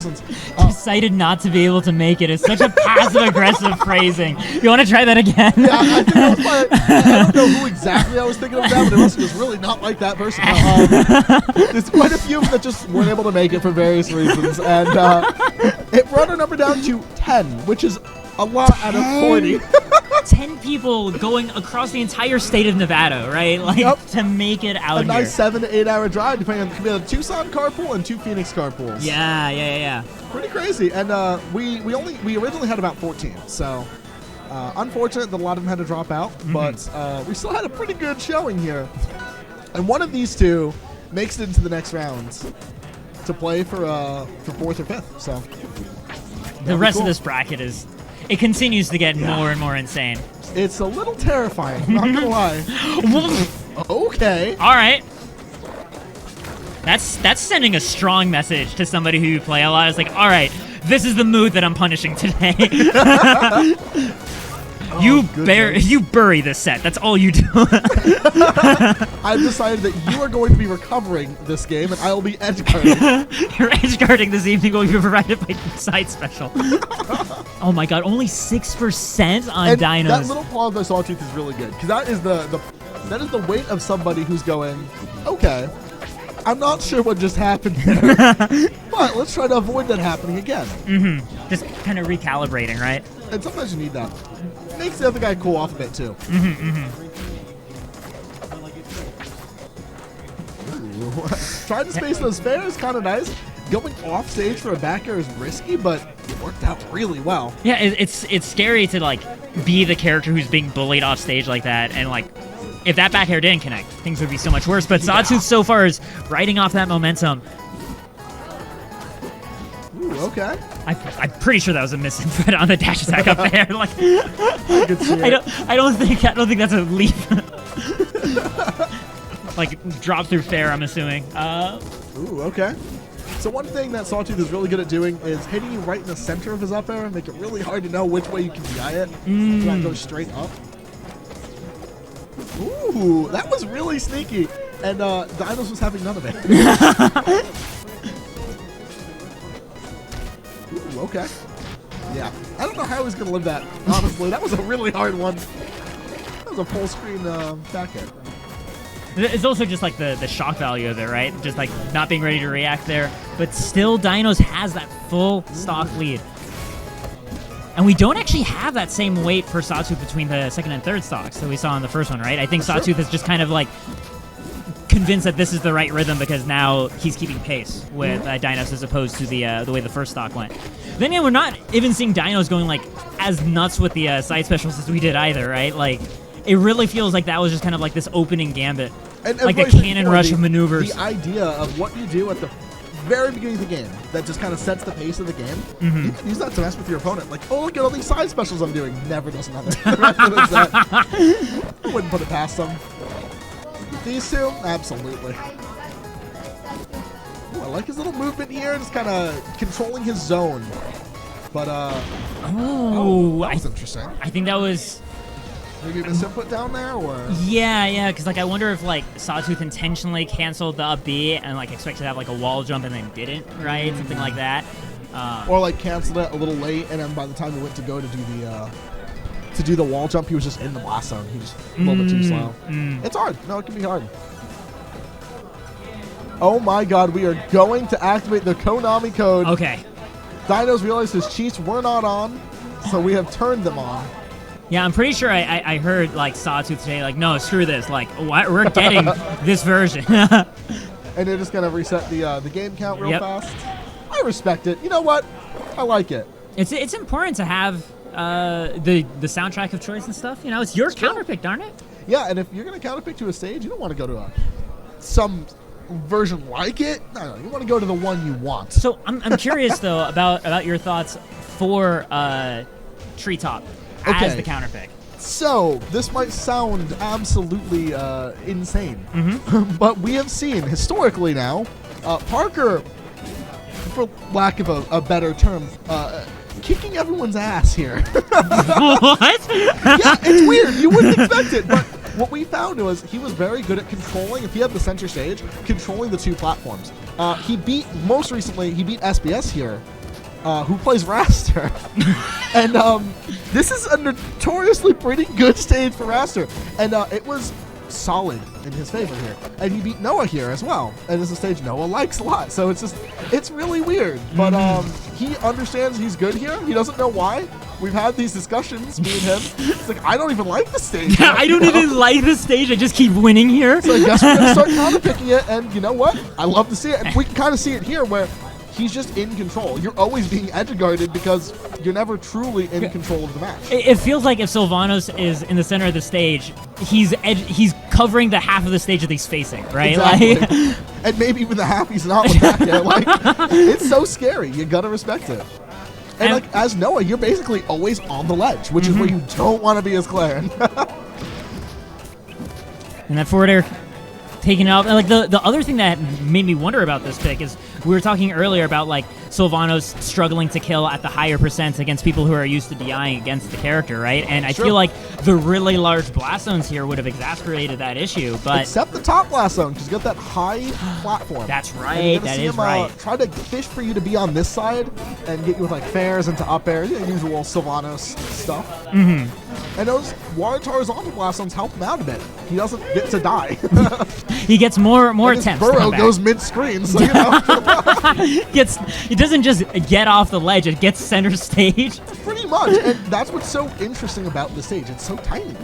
reasons. Decided not to be able to make it is such a passive-aggressive phrasing. You want to try that again? Yeah, I think that was I don't know who exactly I was thinking of that, but it was really not like that person. There's quite a few that just weren't able to make it for various reasons, and it brought our number down to 10, which is a lot out of 40. 10 people going across the entire state of Nevada, right? Like, to make it out a here. nice 7 to 8 hour drive, depending on, it could be a Tucson carpool and 2 Phoenix carpools. Yeah. Pretty crazy. And we originally had about 14, so unfortunate that a lot of them had to drop out, but we still had a pretty good showing here. And one of these two makes it into the next round to play for 4th or 5th. So the rest of this bracket it continues to get more and more insane. It's a little terrifying, I'm not gonna lie. Okay. All right. That's sending a strong message to somebody who you play a lot. It's like, all right, this is the mood that I'm punishing today. You bury this set. That's all you do. I've decided that you are going to be recovering this game, and I will be edge guarding. Your edge guarding this evening will be provided by Side Special. Oh my god, only 6% on and Dinos. That little claw of the Sawtooth is really good, because that is the weight of somebody who's going, okay, I'm not sure what just happened there, but let's try to avoid that happening again. Just kind of recalibrating, right? And sometimes you need that. Makes the other guy cool off a bit too. Trying to space those fair is kind of nice. Going off stage for a back air is risky, but it worked out really well. Yeah, it's scary to like be the character who's being bullied off stage like that, and like if that back air didn't connect, things would be so much worse. But Sawtooth so far is riding off that momentum. Ooh, okay. I'm pretty sure that was a misinput on the dash attack up there. Like, I could see it. I don't think that's a leap. Like drop through fair, I'm assuming. Ooh, okay. So one thing that Sawtooth is really good at doing is hitting you right in the center of his up air and make it really hard to know which way you can DI it. You gotta go straight up. Ooh, that was really sneaky. And Dinos was having none of it. Ooh, okay. Yeah. I don't know how he's going to live that, honestly. That was a really hard one. That was a full screen back air. It's also just like the shock value of it, right? Just like not being ready to react there. But still, Dinos has that full stock lead. And we don't actually have that same weight for Sawtooth between the second and third stocks that we saw in the first one, right? I think Sawtooth is just kind of like convinced that this is the right rhythm because now he's keeping pace with Dinos as opposed to the way the first stock went. Then again, we're not even seeing Dinos going like as nuts with the side specials as we did either, right? Like it really feels like that was just kind of like this opening gambit, and like a cannon rush of maneuvers. The idea of what you do at the very beginning of the game that just kind of sets the pace of the game. You can use that to mess with your opponent. Like, oh, look at all these side specials I'm doing. Never does nothing. I wouldn't put it past them. These two, absolutely. Ooh, I like his little movement here, just kind of controlling his zone. But that was interesting. I think that was maybe a misinput down there, or yeah, because like I wonder if like Sawtooth intentionally canceled the up B and like expected to have like a wall jump and then didn't, right? Something like that. Or like canceled it a little late, and then by the time he went to go to do the wall jump, he was just in the blast zone. He was a little bit too slow. It's hard. No, it can be hard. Oh my god, we are going to activate the Konami code. Okay. Dinos realized his cheats were not on, so we have turned them on. Yeah, I'm pretty sure I heard like Sawtooth today, like, no, screw this. Like, we're getting this version. And they're just going to reset the game count real fast. I respect it. You know what? I like it. It's important to have the soundtrack of choice and stuff. You know, it's your counterpick, darn it. Yeah, and if you're going to counterpick to a stage, you don't want to go to some version like it. No, you want to go to the one you want. So I'm curious though about your thoughts for Treetop as the counterpick. So this might sound absolutely insane, but we have seen historically now Parker, for lack of a better term, kicking everyone's ass here. What? Yeah, it's weird. You wouldn't expect it, but what we found was he was very good at controlling, if he had the center stage, controlling the two platforms. Most recently, he beat SBS here who plays Raster. And this is a notoriously pretty good stage for Raster. And it was solid in his favor here. And he beat Noah here as well. And it's a stage Noah likes a lot. So it's really weird. But he understands he's good here. He doesn't know why. We've had these discussions, me and him. It's like, I don't even like the stage. Yeah, I don't even like the stage. I just keep winning here. So I guess we're going to start counterpicking it. And you know what? I love to see it. And we can kind of see it here where he's just in control. You're always being edge-guarded because you're never truly in control of the match. It feels like if Sylvanos is in the center of the stage, he's covering the half of the stage that he's facing, right? Exactly. Like, and maybe with the half, he's not with that yet. Like, it's so scary. You gotta respect it. And like as Noah, you're basically always on the ledge, which is where you don't want to be as Clairen. And that forward air taken out. And like the other thing that made me wonder about this pick is we were talking earlier about like Sylvanos struggling to kill at the higher percents against people who are used to DIing against the character, right? And I feel like the really large blast zones here would have exacerbated that issue, but except the top blast zone, because you got that high platform. That's right. That is right. Try to fish for you to be on this side and get you with like fairs into up air, usual Sylvanos stuff. And those large horizontal blast zones help him out a bit. He doesn't get to die. He gets more and attempts. His burrow goes mid-screen, so you know. It doesn't just get off the ledge; it gets center stage. Pretty much, and that's what's so interesting about the stage. It's so tiny.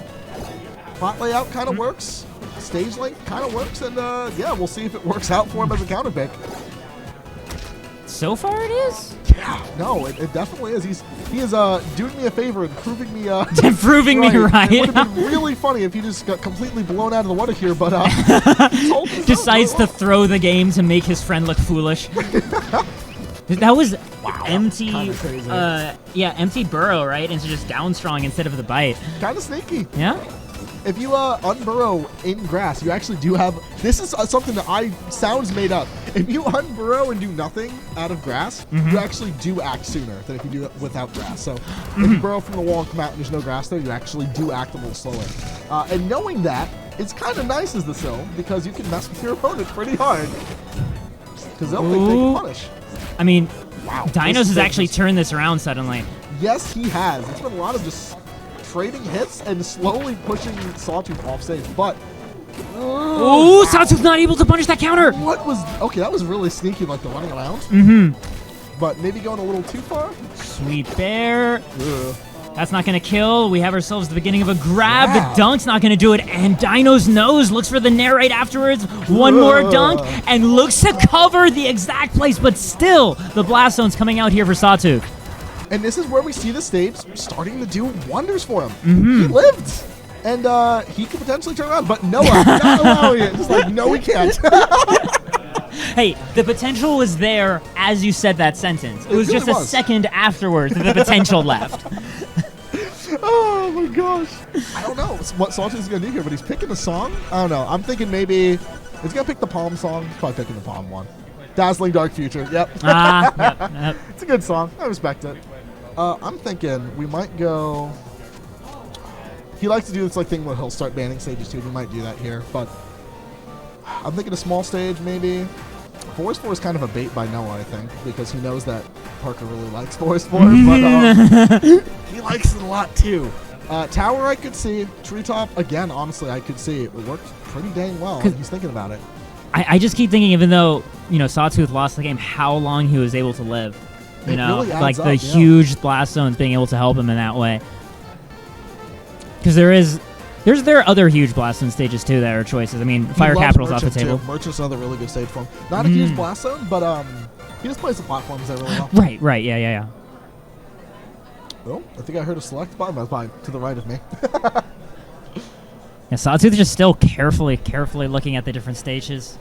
Flat layout kind of works. Stage length kind of works, and yeah, we'll see if it works out for him as a counter pick. So far, it is. Yeah, no, it definitely is. He is doing me a favor and proving me proving me right. It would have been really funny if he just got completely blown out of the water here, but decides to throw the game to make his friend look foolish. That was empty. Yeah, empty burrow, right? Into just down strong instead of the bite. Kind of sneaky. Yeah. If you unburrow in grass, you actually do have. This is something that sounds made up. If you unburrow and do nothing out of grass, you actually do act sooner than if you do it without grass. So if you burrow from the wall and come out and there's no grass there, you actually do act a little slower. And knowing that, it's kind of nice as the Syl because you can mess with your opponent pretty hard because they'll think they can punish. I mean, Dinos has actually turned this around suddenly. Yes, he has. It's been a lot of just trading hits and slowly pushing Sawtooth off stage, but ooh, Sawtooth not able to punish that counter. What was okay? That was really sneaky, like the running around. But maybe going a little too far. Sweet bear. That's not gonna kill. We have ourselves the beginning of a grab. The dunk's not gonna do it, and Dino's nose looks for the nair right afterwards. One more dunk, and looks to cover the exact place, but still the blast zone's coming out here for Sawtooth. And this is where we see the stage starting to do wonders for him. He lived. And he could potentially turn around, but Noah not allowing it. Just like, no, he can't. Hey, the potential was there as you said that sentence. It was really just a second afterwards that the potential left. Oh, my gosh. I don't know what Sawtooth is going to do here, but he's picking a song. I don't know. I'm thinking maybe he's going to pick the Palm song. He's probably picking the Palm one. Dazzling Dark Future. Yep. Yep. It's a good song. I respect it. I'm thinking we might go. He likes to do this like thing where he'll start banning stages too. We might do that here, but I'm thinking a small stage maybe. Forest 4 is kind of a bait by Noah, I think, because he knows that Parker really likes Forest 4, but he likes it a lot too. Tower I could see. Treetop again. Honestly, I could see it worked pretty dang well. He's thinking about it. I just keep thinking, even though Sawtooth lost the game, how long he was able to live. You know, really like the huge blast zones being able to help him in that way. Because there are other huge blast zone stages too that are choices. I mean, Fire Capital's off the table. Merchant's another really good stage for him. Not a huge blast zone, but he just plays the platforms there really well. Right, yeah. Oh, I think I heard a select button to the right of me. Yeah, Sawtooth is just still carefully looking at the different stages.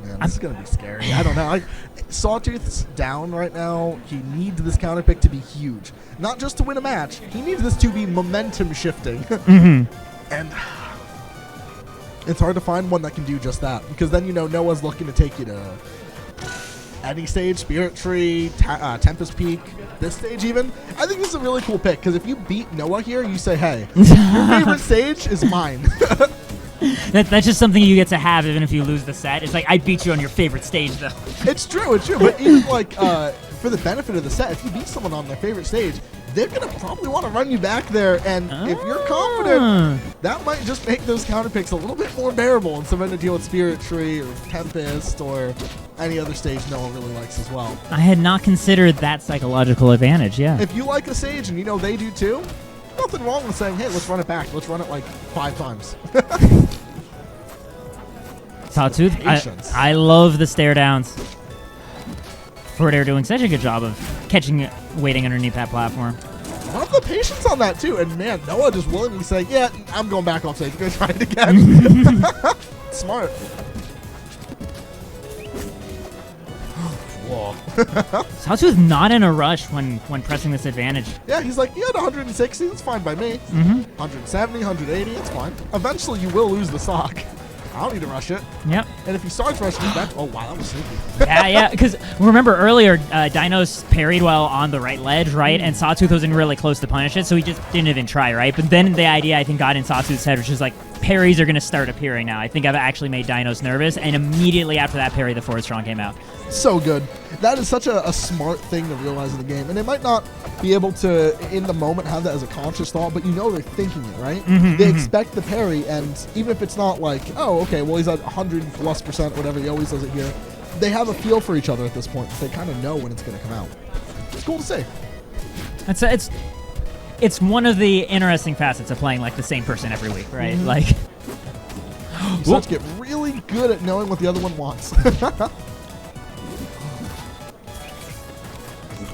Man, this is going to be scary. I don't know. Sawtooth's down right now. He needs this counter pick to be huge. Not just to win a match. He needs this to be momentum shifting. And it's hard to find one that can do just that. Because then, Noah's looking to take you to any stage, Spirit Tree, Tempest Peak, this stage even. I think this is a really cool pick. Because if you beat Noah here, you say, hey, your favorite stage is mine. That's just something you get to have even if you lose the set. It's like, I beat you on your favorite stage, though. It's true. But even like for the benefit of the set, if you beat someone on their favorite stage, they're going to probably want to run you back there. And if you're confident, that might just make those counter picks a little bit more bearable and something to deal with Spirit Tree or Tempest or any other stage no one really likes as well. I had not considered that psychological advantage, yeah. If you like a stage and you know they do too, nothing wrong with saying, hey, let's run it back. Let's run it like 5 times. Sawtooth, I love the stare downs. Forward doing such a good job of waiting underneath that platform. Love the patience on that too. And man, Noah just willingly saying, yeah, I'm going back off stage. You're going to try it again. Smart. Whoa. Sawtooth not in a rush when pressing this advantage. Yeah, he's like, you had 160. That's fine by me. 170, 180. It's fine. Eventually, you will lose the sock. I don't need to rush it. Yep. And if he starts rushing it back, oh wow, that was sneaky. yeah. Because remember earlier, Dinos parried well on the right ledge, right? And Sawtooth wasn't really close to punish it, so he just didn't even try, right? But then the idea, I think, got in Sawtooth's head, which is like, parries are going to start appearing now. I think I've actually made Dinos nervous, and immediately after that parry, the forward strong came out. So good. That is such a smart thing to realize in the game. And they might not be able to, in the moment, have that as a conscious thought, but you know they're thinking it, right? They expect the parry, and even if it's not like, oh, okay, well, he's at 100+%, whatever, he always does it here. They have a feel for each other at this point. They kind of know when it's going to come out. It's cool to see. It's one of the interesting facets of playing like the same person every week, right? Like, you start to get really good at knowing what the other one wants.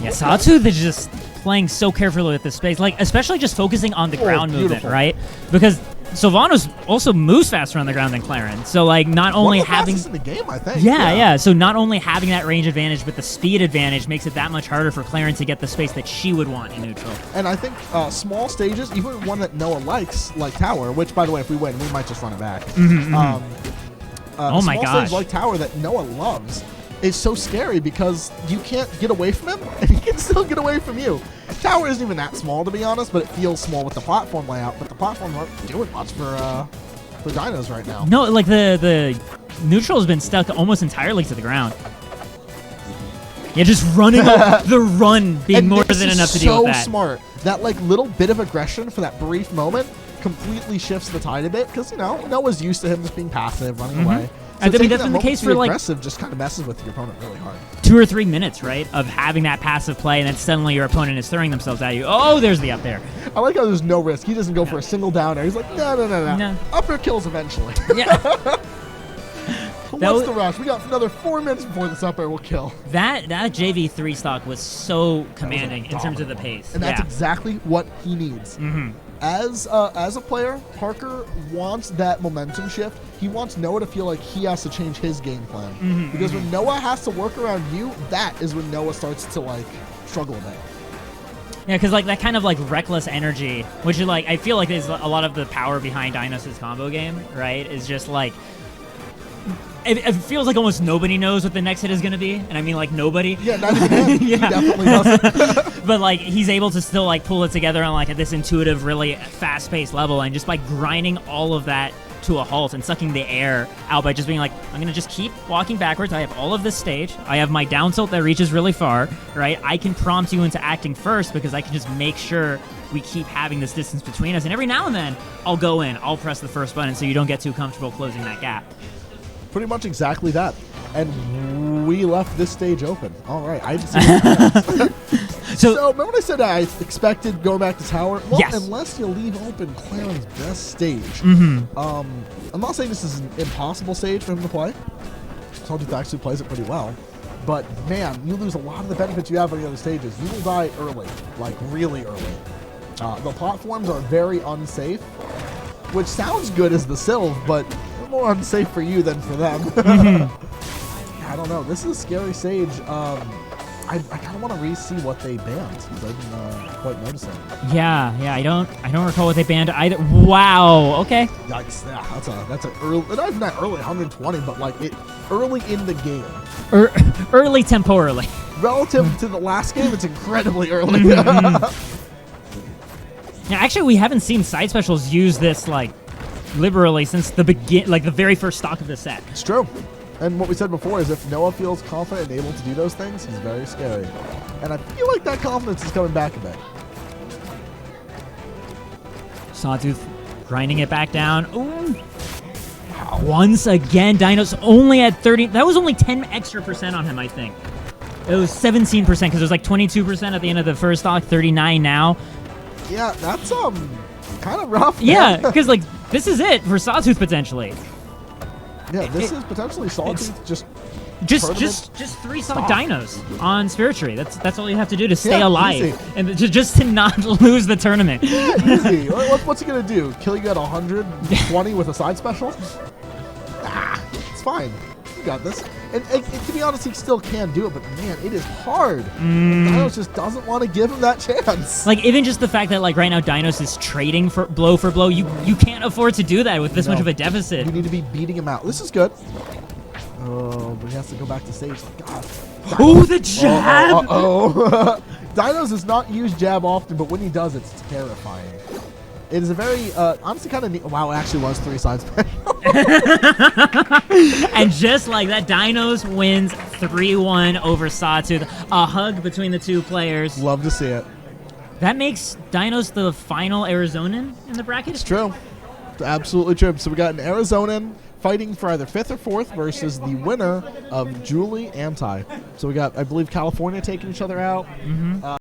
Yeah, Sawtooth is just playing so carefully with the space, like especially just focusing on the ground movement, right? Because Sylvanos also moves faster on the ground than Clairen, so like not only having in the game, I think. Yeah. So not only having that range advantage, but the speed advantage makes it that much harder for Clairen to get the space that she would want in neutral. And I think small stages, even one that Noah likes, like Tower, which by the way, if we win, we might just run it back. Oh my gosh! Stage like Tower that Noah loves is so scary because you can't get away from him, and he can still get away from you. Tower isn't even that small, to be honest, but it feels small with the platform layout. But the platforms aren't doing much for Dinos right now. No, like the neutral has been stuck almost entirely to the ground. Yeah, just running the run being and more than enough to deal with that. So smart. That like little bit of aggression for that brief moment completely shifts the tide a bit because, you know, Noah's used to him just being passive, running away. So I mean, that's been the case for like aggressive just kind of messes with your opponent really hard. 2 or 3 minutes, right, of having that passive play, and then suddenly your opponent is throwing themselves at you. Oh, there's the up there. I like how there's no risk. He doesn't go for a single downer. He's like, no. Up air kills eventually. Yeah. What's the rush? We got another 4 minutes before this up air will kill. That JV3 stock was so commanding in terms of the pace. And that's exactly what he needs. As a player, Parker wants that momentum shift. He wants Noah to feel like he has to change his game plan. Because when Noah has to work around you, that is when Noah starts to like struggle a bit. Yeah, because like that kind of like reckless energy, which is like I feel like is a lot of the power behind Dinos' combo game, right? Is just like it feels like almost nobody knows what the next hit is going to be, and I mean like nobody. Yeah, not even him. He definitely doesn't. But like he's able to still like pull it together on like this intuitive, really fast-paced level, and just by grinding all of that to a halt and sucking the air out by just being like, I'm going to just keep walking backwards. I have all of this stage. I have my down tilt that reaches really far, right? I can prompt you into acting first because I can just make sure we keep having this distance between us, and every now and then I'll go in, I'll press the first button so you don't get too comfortable closing that gap. Pretty much exactly that. And we left this stage open. All right. I didn't see what So remember when I said I expected going back to Tower? Well, yes. Unless you leave open Clairen's best stage. I'm not saying this is an impossible stage for him to play. Sawtooth actually plays it pretty well. But, man, you lose a lot of the benefits you have on the other stages. You will die early, like really early. The platforms are very unsafe, which sounds good as the Sylv, but more unsafe for you than for them. I don't know. This is a scary stage. I kind of want to re-see what they banned because I didn't quite notice it. Yeah. I don't recall what they banned either. Wow. Okay. Yikes! Yeah, that's an early. Not even that early, 120, but like it early in the game. Early temporally. Relative to the last game, it's incredibly early. Yeah, actually, we haven't seen side specials use this like liberally since the the very first stock of the set. It's true. And what we said before is if Noah feels confident and able to do those things, he's very scary. And I feel like that confidence is coming back a bit. Sawtooth grinding it back down. Ooh. Once again, Dinos only at 30. That was only 10 extra percent on him, I think. It was 17% because it was like 22% at the end of the first stock, 39 now. Yeah, that's kind of rough. Yeah, because like this is it for Sawtooth potentially. Yeah, this is potentially Sawtooth just 3 Sonic Dinos on Spirituary. That's all you have to do to stay alive easy. and just to not lose the tournament. Yeah, easy. What's he gonna do? Kill you at 120 with a side special? It's fine. You got this. And to be honest, he still can do it, but man, it is hard. Dinos just doesn't want to give him that chance. Like even just the fact that like right now Dinos is trading for blow, you can't afford to do that with this much of a deficit. You need to be beating him out. This is good. Oh, but he has to go back to stage. God. Oh, the jab! Dinos does not use jab often, but when he does, it's terrifying. It is a very, honestly, kind of neat. Wow, it actually was 3 sides. And just like that, Dinos wins 3-1 over Sawtooth. A hug between the two players. Love to see it. That makes Dinos the final Arizonan in the bracket? It's true. It's absolutely true. So we got an Arizonan fighting for either 5th or 4th versus the winner of Julie Anti. So we got, I believe, California taking each other out.